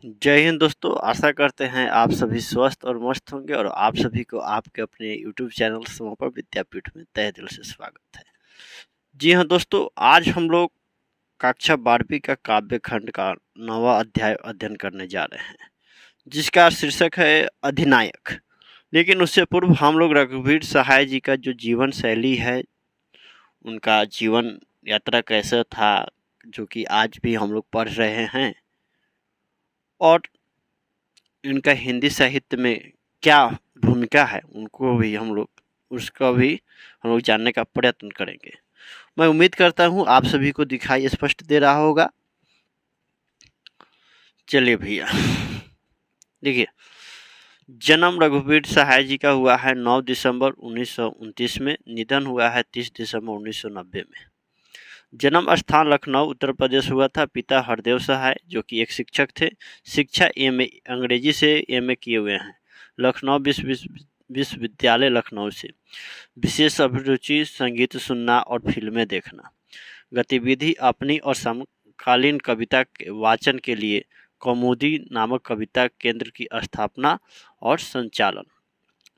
जय हिंद दोस्तों। आशा करते हैं आप सभी स्वस्थ और मस्त होंगे और आप सभी को आपके अपने यूट्यूब चैनल समर्पण विद्यापीठ में तहे दिल से स्वागत है। जी हाँ दोस्तों, आज हम लोग कक्षा 12वीं का काव्य खंड का 9वां अध्याय अध्ययन करने जा रहे हैं, जिसका शीर्षक है अधिनायक। लेकिन उससे पूर्व हम लोग रघुवीर सहाय जी का जो जीवन शैली है, उनका जीवन यात्रा कैसा था, जो कि आज भी हम लोग पढ़ रहे हैं, और इनका हिंदी साहित्य में क्या भूमिका है उनको भी हम लोग उसका भी हम लोग जानने का प्रयत्न करेंगे। मैं उम्मीद करता हूँ आप सभी को दिखाई स्पष्ट दे रहा होगा। चलिए भैया, देखिए, जन्म रघुवीर सहाय जी का हुआ है 9 दिसंबर 1929 में। निधन हुआ है 30 दिसंबर 1990 में। जन्म स्थान लखनऊ उत्तर प्रदेश हुआ था। पिता हरदेव सहाय जो कि एक शिक्षक थे। शिक्षा एमए अंग्रेजी से एमए किए हुए हैं, लखनऊ विश्वविद्यालय लखनऊ से। विशेष अभिरुचि संगीत सुनना और फिल्में देखना। गतिविधि अपनी और समकालीन कविता के वाचन के लिए कौमुदी नामक कविता केंद्र की स्थापना और संचालन।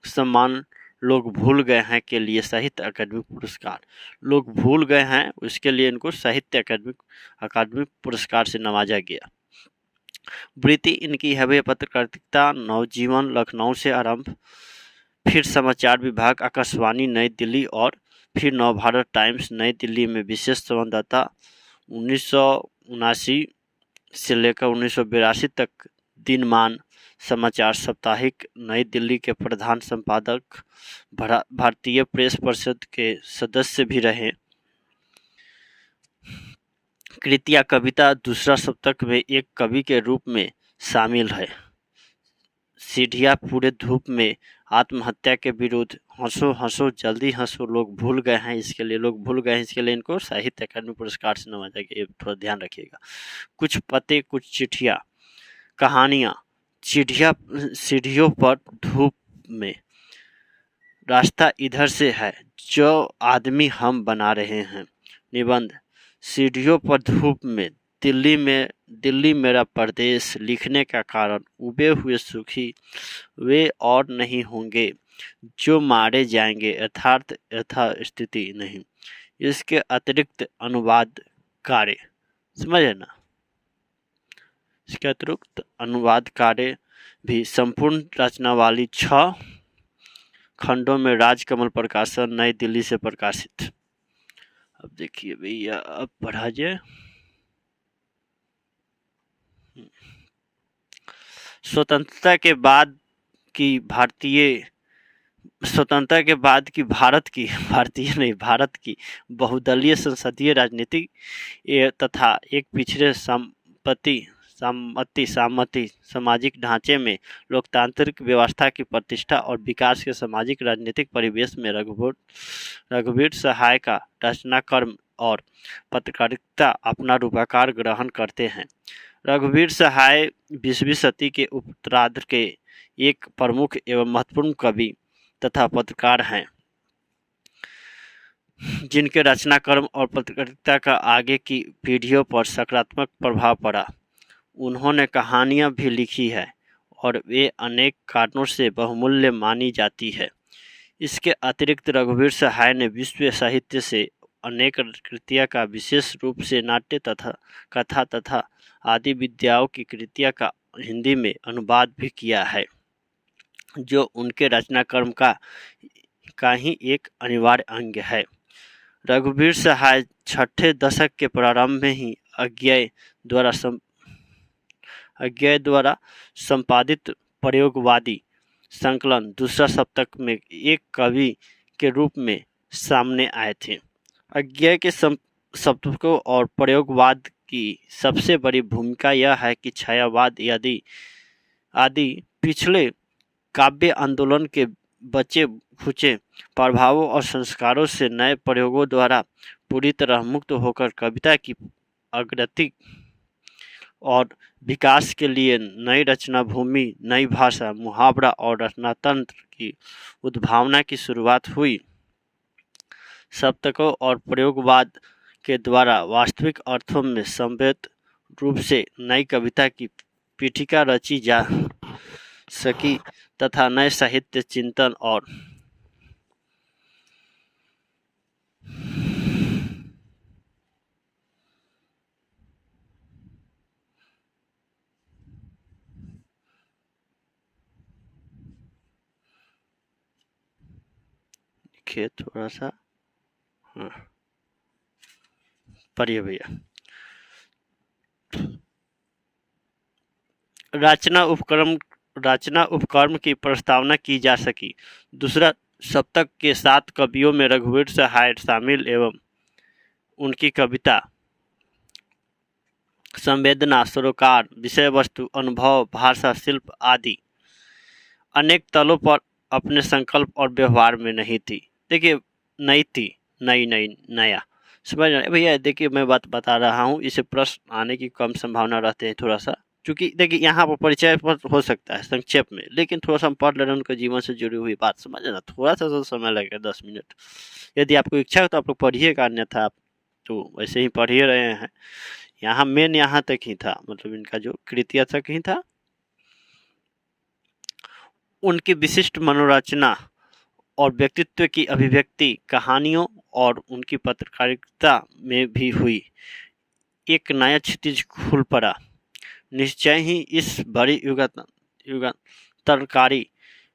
सम्मान लोग भूल गए हैं के लिए साहित्य अकादमी पुरस्कार। लोग भूल गए हैं उसके लिए इनको साहित्य अकादमी पुरस्कार से नवाजा गया। वृत्ति इनकी है पत्रकारिता। नवजीवन लखनऊ से आरंभ, फिर समाचार विभाग आकाशवाणी नई दिल्ली और फिर नवभारत टाइम्स नई दिल्ली में विशेष संवाददाता। 1979 से लेकर 1982 तक दिनमान समाचार साप्ताहिक नई दिल्ली के प्रधान संपादक, भारतीय प्रेस परिषद के सदस्य भी रहे। कृतियां कविता दूसरा शतक में एक कवि के रूप में शामिल है। सीढ़ियां पूरे धूप में, आत्महत्या के विरुद्ध, हंसो हंसो जल्दी हंसो, लोग भूल गए हैं इसके लिए, लोग भूल गए हैं इसके लिए इनको साहित्य अकादमी पुरस्कार से नवाजा गया। ये थोड़ा ध्यान रखिएगा। कुछ पते कुछ चिट्ठियाँ, कहानियाँ, सीढ़ियों पर धूप में, रास्ता इधर से है, जो आदमी हम बना रहे हैं। निबंध, सीढ़ियों पर धूप में, दिल्ली मेरा परदेश। लिखने का कारण, उबे हुए सुखी वे और नहीं होंगे जो मारे जाएंगे, यथास्थिति नहीं। इसके अतिरिक्त अनुवाद कार्य, समझे ना, इसके अतिरिक्त अनुवाद कार्य भी संपूर्ण रचना वाली 6 खंडों में राजकमल प्रकाशन नई दिल्ली से प्रकाशित। अब देखिए भैया, अब पढ़ा जाए। स्वतंत्रता के बाद की भारत की बहुदलीय संसदीय राजनीति तथा एक पिछड़े सामंती सामाजिक ढांचे में लोकतांत्रिक व्यवस्था की प्रतिष्ठा और विकास के सामाजिक राजनीतिक परिवेश में रघुवीर सहाय का रचनाकर्म और पत्रकारिता अपना रूपाकार ग्रहण करते हैं। रघुवीर सहाय 20वीं सदी के उत्तरार्ध के एक प्रमुख एवं महत्वपूर्ण कवि तथा पत्रकार हैं, जिनके रचनाक्रम और पत्रकारिता का आगे की पीढ़ियों पर सकारात्मक प्रभाव पड़ा। उन्होंने कहानियाँ भी लिखी है और वे अनेक कारणों से बहुमूल्य मानी जाती है। इसके अतिरिक्त रघुवीर सहाय ने विश्व साहित्य से अनेक कृतियाँ का, विशेष रूप से नाट्य तथा कथा तथा आदि विद्याओं की कृतियाँ का हिंदी में अनुवाद भी किया है, जो उनके रचनाक्रम का ही एक अनिवार्य अंग है। रघुवीर सहाय 6ठे दशक के प्रारंभ में ही अज्ञेय द्वारा संपादित प्रयोगवादी संकलन दूसरा शतक में एक कवि के रूप में सामने आए थे। अज्ञेय के शब्दों और प्रयोगवाद की सबसे बड़ी भूमिका यह है कि छायावाद आदि पिछले काव्य आंदोलन के बचे खुचे प्रभावों और संस्कारों से नए प्रयोगों द्वारा पूरी तरह मुक्त होकर कविता की अग्रति और विकास के लिए नई रचना भूमि, नई भाषा, मुहावरा और रचनातंत्र की उद्भावना की शुरुआत हुई। शतकों और प्रयोगवाद के द्वारा वास्तविक अर्थों में संवेद रूप से नई कविता की पीठिका रची जा सकी तथा नए साहित्य चिंतन और थोड़ा सा पढ़िए भैया। रचना उपक्रम की प्रस्तावना की जा सकी। दूसरा सप्तक के 7 कवियों में रघुवीर सहाय शामिल एवं उनकी कविता संवेदना, सरोकार, विषय वस्तु, अनुभव, भाषा, शिल्प आदि अनेक तलों पर अपने संकल्प और व्यवहार में नहीं थी। देखिए नहीं थी, नया समझ रहे भैया। देखिए मैं बात बता रहा हूँ, इसे प्रश्न आने की कम संभावना रहते हैं थोड़ा सा, क्योंकि देखिए यहाँ पर परिचय पर हो सकता है संक्षेप में, लेकिन थोड़ा सा हम पढ़ ले रहे हैं उनके जीवन से जुड़ी हुई बात, समझ ना, थोड़ा सा समय लगेगा 10 मिनट। यदि आपको इच्छा हो तो आप लोग पढ़िएगा, अन्यथा आप तो वैसे ही पढ़ ही रहे हैं। यहाँ मेन यहाँ तक ही था, मतलब इनका जो कृतियाँ तक ही था। उनकी विशिष्ट मनोरचना और व्यक्तित्व की अभिव्यक्ति कहानियों और उनकी पत्रकारिता में भी हुई। एक नया क्षितिज खुल पड़ा। निश्चय ही इस बड़ी युगांतरकारी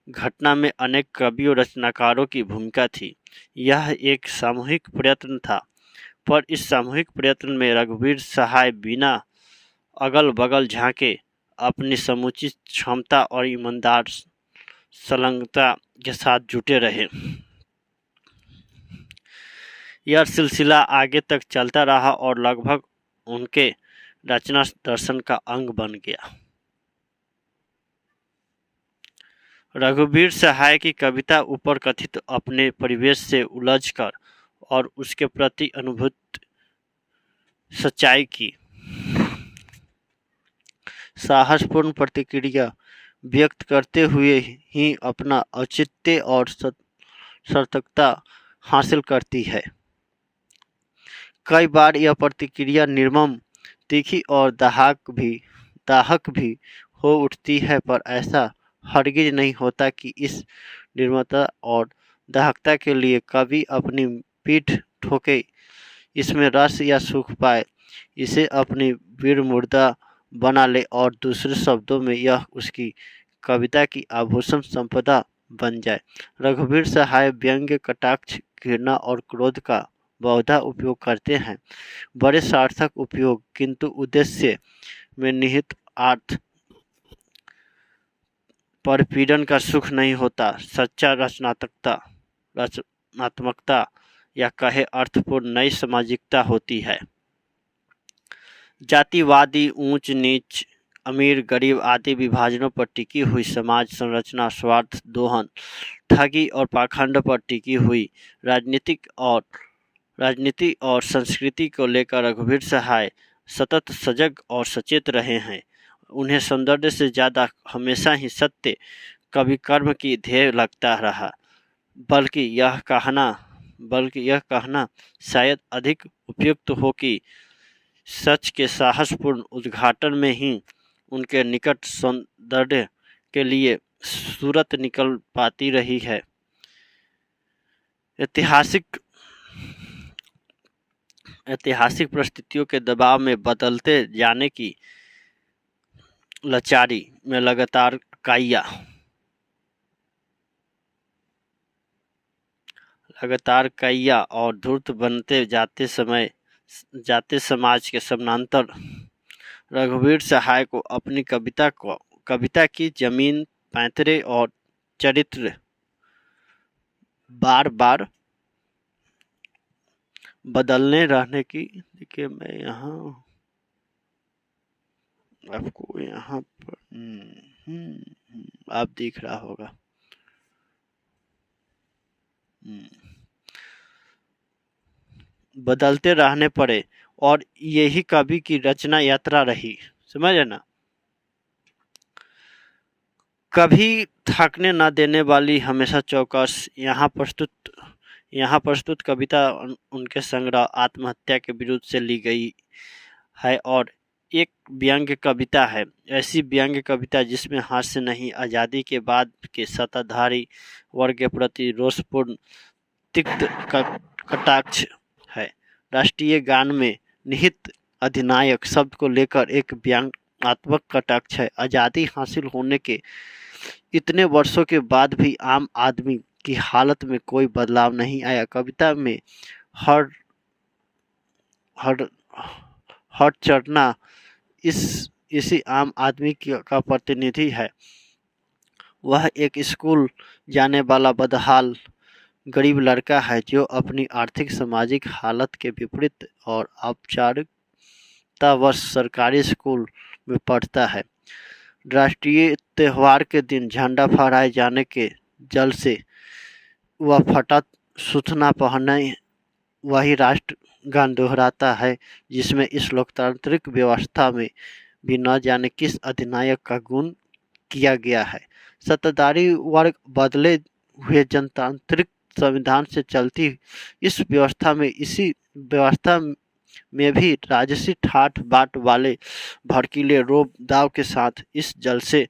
घटना में अनेक कवियों रचनाकारों की भूमिका थी। यह एक सामूहिक प्रयत्न था, पर इस सामूहिक प्रयत्न में रघुवीर सहाय बिना अगल बगल झांके अपनी समुचित क्षमता और ईमानदार संलग्नता के साथ जुटे रहे। यह सिलसिला आगे तक चलता रहा और लगभग उनके रचना दर्शन का अंग बन गया। रघुवीर सहाय की कविता ऊपर कथित अपने परिवेश से उलझकर और उसके प्रति अनुभूत सच्चाई की साहसपूर्ण प्रतिक्रिया व्यक्त करते हुए ही अपना औचित्य और सार्थकता हासिल करती है। कई बार यह प्रतिक्रिया निर्मम, तीखी और दाहक भी हो उठती है, पर ऐसा हरगिज नहीं होता कि इस निर्ममता और दाहकता के लिए कवि अपनी पीठ ठोके, इसमें रस या सुख पाए, इसे अपनी वीर मुर्दा बना ले और दूसरे शब्दों में यह उसकी कविता की आभूषण संपदा बन जाए। रघुवीर सहाय व्यंग्य, कटाक्ष, घृणा और क्रोध का बहुधा उपयोग करते हैं। बड़े सार्थक उपयोग, किंतु उद्देश्य में निहित अर्थ परपीड़न का सुख नहीं होता। सच्चा रचनात्मकता या कहे अर्थपूर्ण नई सामाजिकता होती है। जातिवादी, ऊंच नीच, अमीर गरीब आदि विभाजनों पर टिकी हुई समाज संरचना, स्वार्थ दोहन, ठगी और पाखंड पर टिकी हुई राजनीति और संस्कृति को लेकर रघुवीर सहाय सतत सजग और सचेत रहे हैं। उन्हें सौंदर्य से ज़्यादा हमेशा ही सत्य कवि कर्म की ध्येय लगता रहा, बल्कि यह कहना शायद अधिक उपयुक्त हो कि सच के साहसपूर्ण उद्घाटन में ही उनके निकट सौंदर्य के लिए सूरत निकल पाती रही है। ऐतिहासिक परिस्थितियों के दबाव में बदलते जाने की लाचारी में लगातार काया और धूर्त बनते जाते समाज के समानांतर रघुवीर सहाय को अपनी कविता की जमीन, पैंतरे और चरित्र बार बार बदलने रहने की। देखिए मैं यहाँ आपको यहाँ पर आप देख रहा होगा, बदलते रहने पड़े और यही कवि की रचना यात्रा रही, समझे ना। कभी थकने न देने वाली, हमेशा चौकस। यहाँ प्रस्तुत कविता उनके संग्रह आत्महत्या के विरुद्ध से ली गई है और एक व्यंग्य कविता है, ऐसी व्यंग्य कविता जिसमें हास्य नहीं, आज़ादी के बाद के सत्ताधारी वर्ग के प्रति रोषपूर्ण तिक्त कटाक्ष है। राष्ट्रीय गान में निहित अधिनायक शब्द को लेकर एक व्यंग्यात्मक कटाक्ष है। आज़ादी हासिल होने के इतने वर्षों के बाद भी आम आदमी की हालत में कोई बदलाव नहीं आया। कविता में हर हर हर चढ़ना इसी आम आदमी का प्रतिनिधि है। वह एक स्कूल जाने वाला बदहाल गरीब लड़का है जो अपनी आर्थिक सामाजिक हालत के विपरीत और औपचारिकतावश सरकारी स्कूल में पढ़ता है। राष्ट्रीय त्यौहार के दिन झंडा फहराए जाने के जल से वह फटा सूचना पहने वही राष्ट्रगान दोहराता है जिसमें इस लोकतांत्रिक व्यवस्था में भी न जाने किस अधिनायक का गुण किया गया है। सत्ताधारी वर्ग बदले हुए जनतांत्रिक संविधान से चलती इस व्यवस्था में भी राजसी ठाठ बाट वाले भड़कीले रोब दाव के साथ इस जलसे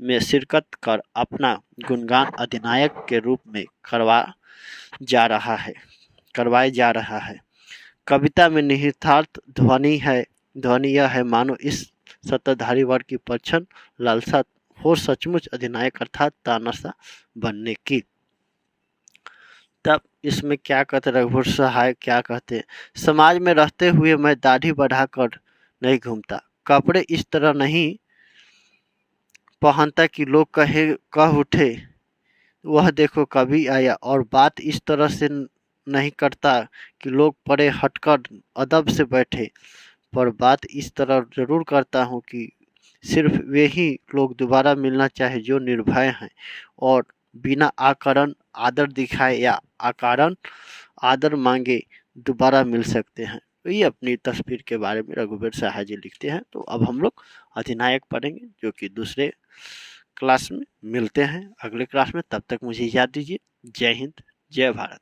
में शिरकत कर अपना गुणगान अधिनायक के रूप में करवाया जा रहा है। कविता में निहितार्थ ध्वनि यह है मानो इस सत्ताधारी वर्ग की प्रचंड लालसा हो सचमुच अधिनायक अर्थात तानाशाह बनने की। तब इसमें क्या कहते रघुवर सहाय क्या कहते, समाज में रहते हुए मैं दाढ़ी बढ़ाकर नहीं घूमता, कपड़े इस तरह नहीं पहनता कि लोग कह उठे वह देखो कभी आया, और बात इस तरह से नहीं करता कि लोग परे हटकर अदब से बैठे, पर बात इस तरह जरूर करता हूँ कि सिर्फ वे ही लोग दोबारा मिलना चाहे जो निर्भय हैं और बिना आकरण आदर दिखाए या अकारण आदर मांगे दोबारा मिल सकते हैं। तो ये अपनी तस्वीर के बारे में रघुवीर सहाय जी लिखते हैं। तो अब हम लोग अधिनायक पढ़ेंगे जो कि दूसरे क्लास में मिलते हैं अगले क्लास में। तब तक मुझे इजाज़त दीजिए। जय हिंद, जय भारत।